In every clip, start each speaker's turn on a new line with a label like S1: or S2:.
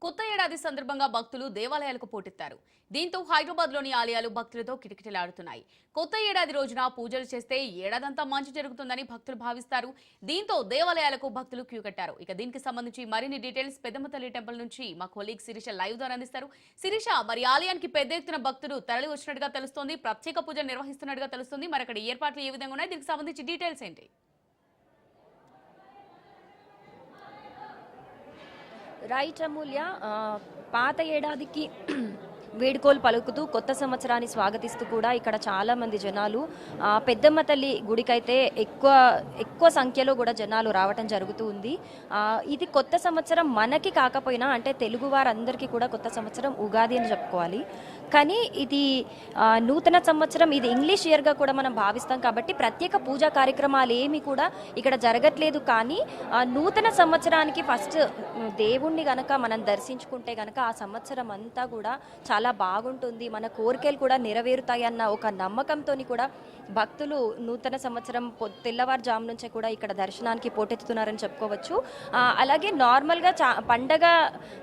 S1: కొత్త ఏడాది సందర్భంగా భక్తులు దేవాలయాలకు పోటెత్తారు. దీంతో హైదరాబాద్లోని ఆలయాలు భక్తులతో కిటకిటలాడుతున్నాయి. కొత్త ఏడాది రోజున పూజలు చేస్తే ఏడాదంతా మంచి జరుగుతుందని భక్తులు భావిస్తారు. దీంతో దేవాలయాలకు భక్తులు క్యూ కట్టారు. ఇక దీనికి సంబంధించి మరిన్ని డీటెయిల్స్ పెద్దమ్మ తల్లి టెంపుల్ నుంచి మా కొలీగ్ శిరీష లైవ్ ద్వారా అందిస్తారు. శిరీష, మరి ఆలయానికి పెద్ద ఎత్తున భక్తులు తరలి వచ్చినట్టుగా తెలుస్తోంది, ప్రత్యేక పూజలు నిర్వహిస్తున్నట్టుగా తెలుస్తుంది. మరి అక్కడ ఏర్పాట్లు ఏ విధంగా ఉన్నాయి, దీనికి సంబంధించి డీటెయిల్స్ ఏంటి?
S2: రైట్ అమూల్య. పాత ఏడాదికి వేడుకోలు పలుకుతూ కొత్త సంవత్సరాన్ని స్వాగతిస్తూ కూడా ఇక్కడ చాలామంది జనాలు పెద్దమ్మ తల్లి గుడికైతే ఎక్కువ ఎక్కువ సంఖ్యలో కూడా జనాలు రావటం జరుగుతూ ఉంది. ఇది కొత్త సంవత్సరం మనకి కాకపోయినా, అంటే తెలుగు వారందరికీ కూడా కొత్త సంవత్సరం ఉగాది అని చెప్పుకోవాలి. కానీ ఇది నూతన సంవత్సరం, ఇది ఇంగ్లీష్ ఇయర్గా కూడా మనం భావిస్తాం కాబట్టి ప్రత్యేక పూజా కార్యక్రమాలు ఏమి కూడా ఇక్కడ జరగట్లేదు. కానీ నూతన సంవత్సరానికి ఫస్ట్ దేవుణ్ణి గనక మనం దర్శించుకుంటే గనక ఆ సంవత్సరం అంతా కూడా చాలా బాగుంటుంది, మన కోరికలు కూడా నెరవేరుతాయన్న ఒక నమ్మకంతో కూడా భక్తులు నూతన సంవత్సరం తెల్లవారుజాము నుంచే కూడా ఇక్కడ దర్శనానికి పోటెత్తుతున్నారని చెప్పుకోవచ్చు. అలాగే నార్మల్గా పండగ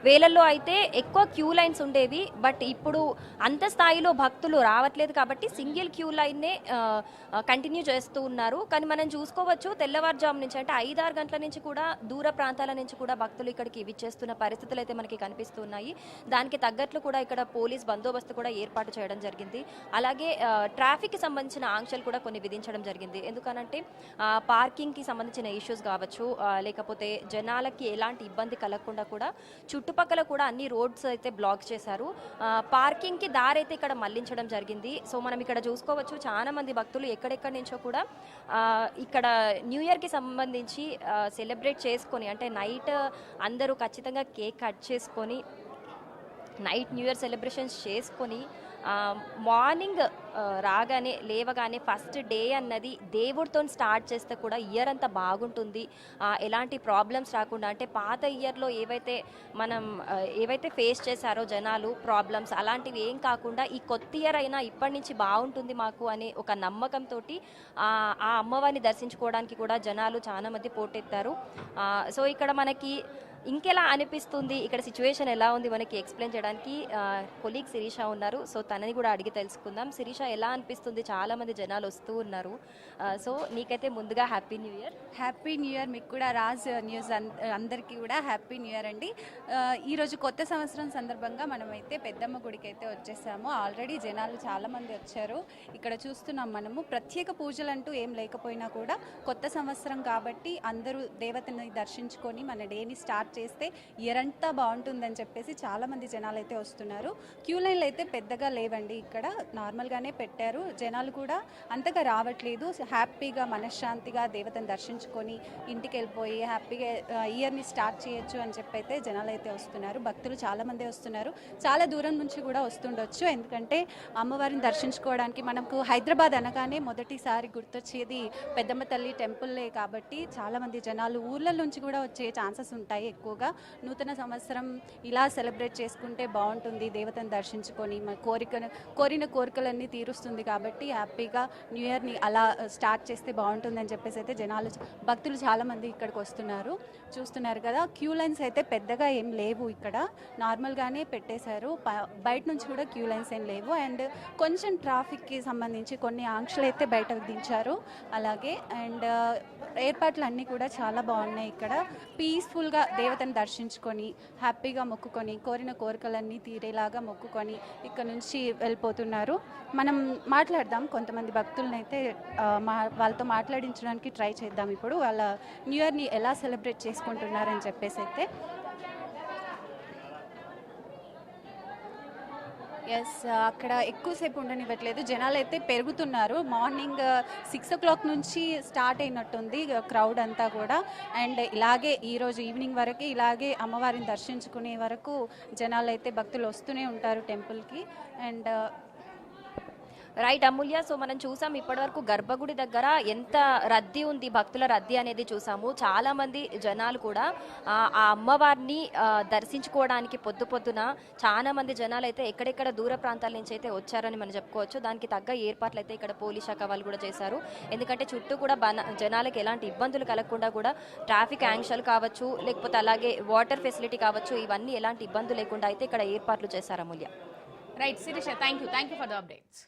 S2: వేళల్లో అయితే ఎక్కువ క్యూ లైన్స్ ఉండేవి, బట్ ఇప్పుడు అంత స్థాయిలో భక్తులు రావట్లేదు కాబట్టి సింగిల్ క్యూ లైన్నే కంటిన్యూ చేస్తూ ఉన్నారు. కానీ మనం చూసుకోవచ్చు తెల్లవారుజాము నుంచి, అంటే 5-6 గంటల నుంచి కూడా దూర ప్రాంతాల నుంచి కూడా భక్తులు ఇక్కడికి విచ్చేస్తున్న పరిస్థితులు అయితే మనకి కనిపిస్తున్నాయి. దానికి తగ్గట్లు కూడా ఇక్కడ పోలీస్ బందోబస్తు కూడా ఏర్పాటు చేయడం జరిగింది. అలాగే ట్రాఫిక్కి సంబంధించిన ఆంక్షలు కూడా కొన్ని విధించడం జరిగింది. ఎందుకనంటే పార్కింగ్కి సంబంధించిన ఇష్యూస్ కావచ్చు, లేకపోతే జనాలకి ఎలాంటి ఇబ్బంది కలగకుండా కూడా చుట్టుపక్కల కూడా అన్ని రోడ్స్ అయితే బ్లాక్ చేశారు. పార్కింగ్కి దారి అయితే ఇక్కడ మళ్లించడం జరిగింది. సో మనం ఇక్కడ చూసుకోవచ్చు చాలా మంది భక్తులు ఎక్కడెక్కడి నుంచో కూడా ఇక్కడ న్యూ ఇయర్కి సంబంధించి సెలబ్రేట్ చేసుకొని, అంటే నైట్ అందరూ ఖచ్చితంగా కేక్ కట్ చేసుకొని నైట్ న్యూ ఇయర్ సెలబ్రేషన్స్ చేసుకొని మార్నింగ్ రాగానే లేవగానే ఫస్ట్ డే అన్నది దేవుడితో స్టార్ట్ చేస్తే కూడా ఇయర్ అంతా బాగుంటుంది, ఎలాంటి ప్రాబ్లమ్స్ రాకుండా. అంటే పాత ఇయర్లో ఏవైతే ఫేస్ చేశారో జనాలు ప్రాబ్లమ్స్ అలాంటివి ఏం కాకుండా ఈ కొత్త ఇయర్ అయినా ఇప్పటి నుంచి బాగుంటుంది మాకు అనే ఒక నమ్మకంతో ఆ అమ్మవారిని దర్శించుకోవడానికి కూడా జనాలు చాలా మంది పోటెత్తారు. సో ఇక్కడ మనకి ఇంకెలా అనిపిస్తుంది, ఇక్కడ సిచ్యువేషన్ ఎలా ఉంది మనకి ఎక్స్ప్లెయిన్ చేయడానికి కొలీగ్ శిరీష ఉన్నారు. సో తనని కూడా అడిగి తెలుసుకుందాం. శిరీష, ఎలా అనిపిస్తుంది? చాలా మంది జనాలు వస్తూ ఉన్నారు. సో నీకైతే ముందుగా happy new year.
S3: Happy new year మీకు కూడా. రాజ్ న్యూస్ అందరికీ కూడా హ్యాపీ న్యూ ఇయర్ అండి. ఈరోజు కొత్త సంవత్సరం సందర్భంగా మనమైతే పెద్దమ్మ గుడికి అయితే వచ్చేసాము. ఆల్రెడీ జనాలు చాలామంది వచ్చారు. ఇక్కడ చూస్తున్నాం మనము. ప్రత్యేక పూజలు అంటూ ఏం లేకపోయినా కూడా కొత్త సంవత్సరం కాబట్టి అందరూ దేవతని దర్శించుకొని మన డేని స్టార్ట్ చేస్తే ఇయర్ అంతా బాగుంటుందని చెప్పేసి చాలామంది జనాలు అయితే వస్తున్నారు. క్యూ లైన్లు అయితే పెద్దగా లేవండి, ఇక్కడ నార్మల్గానే పెట్టారు. జనాలు కూడా అంతగా రావట్లేదు. హ్యాపీగా మనశ్శాంతిగా దేవతను దర్శించుకొని ఇంటికి వెళ్ళిపోయి హ్యాపీగా ఇయర్ని స్టార్ట్ చేయొచ్చు అని చెప్పి అయితే జనాలు అయితే వస్తున్నారు. భక్తులు చాలామంది వస్తున్నారు. చాలా దూరం నుంచి కూడా వస్తుండొచ్చు, ఎందుకంటే అమ్మవారిని దర్శించుకోవడానికి మనకు హైదరాబాద్ అనగానే మొదటిసారి గుర్తొచ్చేది పెద్దమ్మ తల్లి టెంపుల్లే కాబట్టి చాలామంది జనాలు ఊర్ల నుంచి కూడా వచ్చే ఛాన్సెస్ ఉంటాయి. ఎక్కువగా నూతన సంవత్సరం ఇలా సెలబ్రేట్ చేసుకుంటే బాగుంటుంది, దేవతను దర్శించుకొని కోరిన కోరికలన్నీ తీరుస్తుంది కాబట్టి హ్యాపీగా న్యూ ఇయర్ని అలా స్టార్ట్ చేస్తే బాగుంటుందని చెప్పేసి అయితే భక్తులు చాలామంది ఇక్కడికి వస్తున్నారు. చూస్తున్నారు కదా, క్యూ లైన్స్ అయితే పెద్దగా ఏం లేవు, ఇక్కడ నార్మల్గానే పెట్టేశారు. బయట నుంచి కూడా క్యూ లైన్స్ ఏం లేవు. అండ్ కొంచెం ట్రాఫిక్కి సంబంధించి కొన్ని ఆంక్షలు అయితే బయట విధించారు. అలాగే అండ్ ఏర్పాట్లు అన్నీ కూడా చాలా బాగున్నాయి. ఇక్కడ పీస్ఫుల్గా దేవతను దర్శించుకొని హ్యాపీగా మొక్కుకొని కోరిన కోరికలన్నీ తీరేలాగా మొక్కుకొని ఇక్కడ నుంచి వెళ్ళిపోతున్నారు. మనం మాట్లాడదాం, కొంతమంది భక్తులను అయితే వాళ్ళతో మాట్లాడించడానికి ట్రై చేద్దాం. ఇప్పుడు వాళ్ళ న్యూ ఇయర్ని ఎలా సెలబ్రేట్ చేసుకుంటున్నారని చెప్పేసి అయితే. అక్కడ ఎక్కువసేపు ఉండనివ్వట్లేదు, జనాలు అయితే పెరుగుతున్నారు. మార్నింగ్ 6 o'clock నుంచి స్టార్ట్ అయినట్టుంది క్రౌడ్ అంతా కూడా. అండ్ ఇలాగే ఈరోజు ఈవినింగ్ వరకు ఇలాగే అమ్మవారిని దర్శించుకునే వరకు జనాలు అయితే భక్తులు వస్తూనే ఉంటారు టెంపుల్కి. And
S2: right Amulya. సో మనం చూసాం ఇప్పటివరకు గర్భగుడి దగ్గర ఎంత రద్దీ ఉంది, భక్తుల రద్దీ అనేది చూసాము. చాలా మంది జనాలు కూడా ఆ అమ్మవారిని దర్శించుకోవడానికి పొద్దున చాలా మంది జనాలు అయితే ఎక్కడెక్కడ దూర ప్రాంతాల నుంచి అయితే వచ్చారని మనం చెప్పుకోవచ్చు. దానికి తగ్గ ఏర్పాట్లు అయితే ఇక్కడ పోలీస్ శాఖ వాళ్ళు కూడా చేశారు. ఎందుకంటే చుట్టూ కూడా జనాలకు ఎలాంటి ఇబ్బందులు కలగకుండా కూడా ట్రాఫిక్ ఆంక్షలు కావచ్చు, లేకపోతే అలాగే వాటర్ ఫెసిలిటీ కావచ్చు, ఇవన్నీ ఎలాంటి ఇబ్బందులు లేకుండా అయితే ఇక్కడ ఏర్పాట్లు చేశారు Amulya.
S1: Right Sirisha, thank you for the updates.